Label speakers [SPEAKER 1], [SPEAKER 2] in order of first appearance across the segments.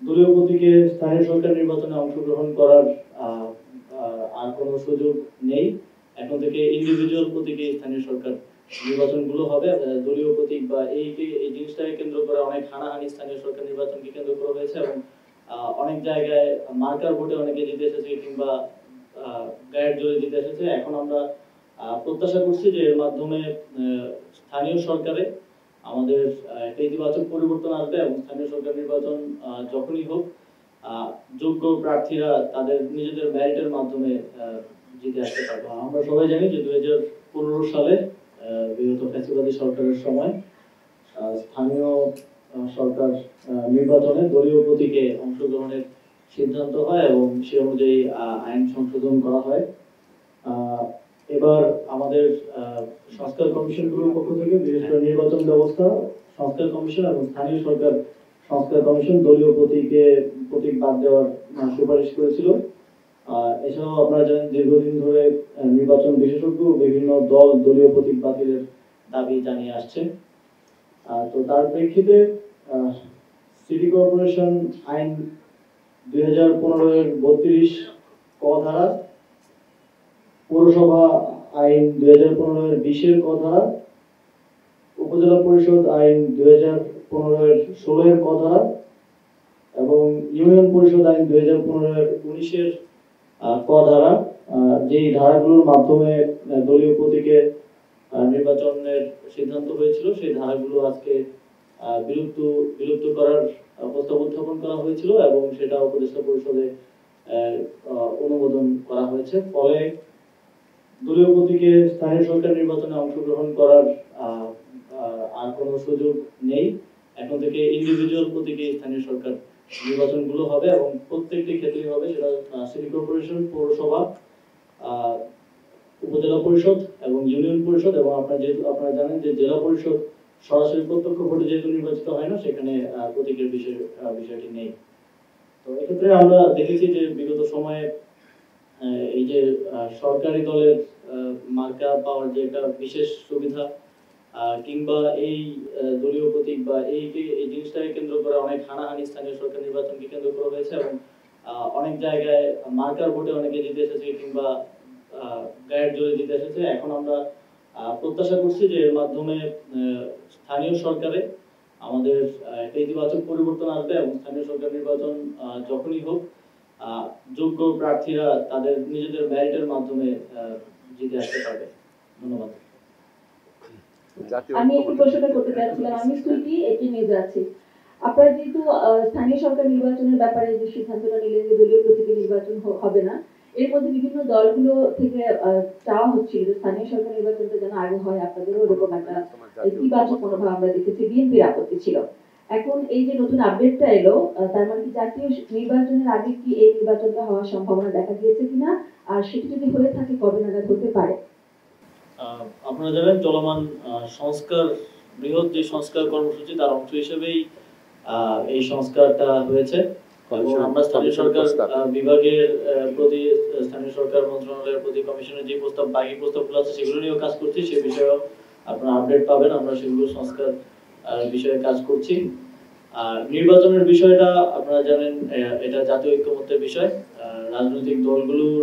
[SPEAKER 1] দলীয় প্রতীকে স্থানীয় সরকার নির্বাচনে অংশগ্রহণ করার আর কোনো সুযোগ নেই। এখন থেকে ইন্ডিভিজুয়াল প্রতীকে স্থানীয় সরকার নির্বাচনগুলো হবে। দলীয় প্রতীক বা এই জিনিসটাকে কেন্দ্র করে অনেক হানাহানি স্থানীয় সরকার নির্বাচনকে কেন্দ্র করে হয়েছে এবং অনেক জায়গায় মার্কার ভোটে অনেকে জিতে এসেছে কিংবা গায়ের জোরে জিতে এসেছে। এখন আমরা প্রত্যাশা করছি যে এর মাধ্যমে স্থানীয় সরকারে আমাদের একটা ইতিবাচক পরিবর্তন আসবে এবং স্থানীয় সরকার নির্বাচন যখনই হোক যোগ্য প্রার্থীরা তাদের নিজেদের মেরিটের মাধ্যমে জিতে আসতে পারবে। আমরা সবাই জানি যে 2015 সালে বিগত ফ্যাসিবাদী সরকারের সময় স্থানীয় সরকার নির্বাচনে দলীয় প্রতীকে অংশগ্রহণের সিদ্ধান্ত হয় এবং সে অনুযায়ী আইন সংশোধন করা হয়। এবার আমাদের সংস্কার কমিশনগুলোর পক্ষ থেকে বিশেষ করে নির্বাচন ব্যবস্থা সংস্কার কমিশন এবং স্থানীয় সরকার সংস্কার কমিশন দলীয় প্রতীক বাদ দেওয়ার সুপারিশ করেছিল। এছাড়াও আপনারা জানেন দীর্ঘদিন ধরে নির্বাচন বিশেষজ্ঞ বিভিন্ন দল দলীয় প্রতীক বাতিলের দাবি জানিয়ে আসছে। তো তার প্রেক্ষিতে সিটি কর্পোরেশন আইন 2015 এর 32 ক ধারা, পৌরসভা আইন 2015 এর 20 এর ক ধারা, উপজেলা পরিষদ আইন 2015 এর 16 এর ক ধারা এবং ইউনিয়ন পরিষদ আইন 2015 এর 19 এর ক ধারা, যেই ধারাগুলোর মাধ্যমে দলীয় প্রতীকে নির্বাচনের সিদ্ধান্ত হয়েছিল সেই ধারাগুলো আজকে বিলুপ্ত করার প্রস্তাব উত্থাপন করা হয়েছিল এবং সেটা উপদেষ্টা পরিষদে অনুমোদন করা হয়েছে। ফলে দলীয় প্রতীকে স্থানীয় সরকার নির্বাচনে অংশগ্রহণ করার আর কোনো সুযোগ নেই। এখন থেকে ইন্ডিভিজুয়াল প্রতীকে স্থানীয় সরকার নির্বাচনগুলো হবে এবং প্রত্যেকটি ক্ষেত্রেই হবে, সেটা সিটি কর্পোরেশন, পৌরসভা, উপজেলা পরিষদ এবং ইউনিয়ন পরিষদ। এবং আপনারা জানেন যে জেলা পরিষদ সরাসরি প্রত্যক্ষ ভোটে যেহেতু নির্বাচিত হয় না, সেখানে প্রতীকের বিষয়টি নেই। তো এক্ষেত্রে আমরা দেখেছি যে বিগত সময়ে এই যে সরকারি দলের মার্কা পাওয়ার যে একটা বিশেষ সুবিধা কিংবা এই দলীয় প্রতীক বা এই জিনিসটাকে কেন্দ্র করে অনেক হানাহানি স্থানীয় সরকার নির্বাচনকে কেন্দ্র করা হয়েছে এবং অনেক জায়গায় মার্কার ভোটে অনেকে জিতে এসেছে কিংবা গায়ের জোরে জিতে এসেছে। এখন আমরা প্রত্যাশা করছি যে এর মাধ্যমে স্থানীয় সরকারে আমাদের একটা ইতিবাচক পরিবর্তন আসবে এবং স্থানীয় সরকার নির্বাচন যখনই হোক যোগ্য প্রার্থীরা তাদের নিজেদের মেরিটের মাধ্যমে জিতে আসতে পারবে। ধন্যবাদ।
[SPEAKER 2] আমি একটু প্রশ্নটা করতে চাচ্ছিলাম, আমি সুইটি এটি নিয়ে যাচ্ছি। আপনারা যেহেতু স্থানীয় সরকার নির্বাচনের ব্যাপারে যে সিদ্ধান্তটা নিলেন যে দলীয় প্রতীকে নির্বাচন হবে না, এর মধ্যে বিভিন্ন দলগুলো থেকে চাওয়া হচ্ছিল যে স্থানীয় সরকার নির্বাচনটা যেন আগে হয়, আপনাদেরও এরকম একটা ইতিবাচক মনোভাব আমরা দেখেছি, বিএনপির আপত্তি ছিল। এখন এই যে নতুন আপডেটটা এলো, তার মানে কি জাতীয় নির্বাচনের আগে কি এই নির্বাচনটা হওয়ার সম্ভাবনা দেখা দিয়েছে কিনা, আর সেটি যদি হয়ে থাকে কবে নাগাদ হতে পারে?
[SPEAKER 1] আপনারা জানেন চলমান সংস্কার বৃহৎ যে সংস্কার কর্মসূচি তার অংশ হিসেবেই এই সংস্কারটা হয়েছে। আমরা স্থানীয় সরকার বিভাগের প্রতি, স্থানীয় সরকার মন্ত্রণালয়ের প্রতি কমিশনের যে বাকি প্রস্তাবগুলো আছে সেগুলো নিয়েও কাজ করছি। সে বিষয়েও আপনারা আপডেট পাবেন। আমরা সেগুলো সংস্কার বিষয়ে কাজ করছি। আর নির্বাচনের বিষয়টা আপনারা জানেন এটা জাতীয় ঐক্যমত্যের বিষয়। রাজনৈতিক দলগুলোর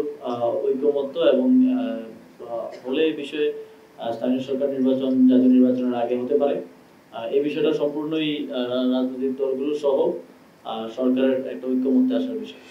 [SPEAKER 1] ঐক্যমত্য এবং হলে এই বিষয়ে স্থানীয় সরকার নির্বাচন জাতীয় নির্বাচনের আগে হতে পারে। এই বিষয়টা সম্পূর্ণই রাজনৈতিক দলগুলো সহ সরকারের একটা ঐক্যমত্যে আসার বিষয়।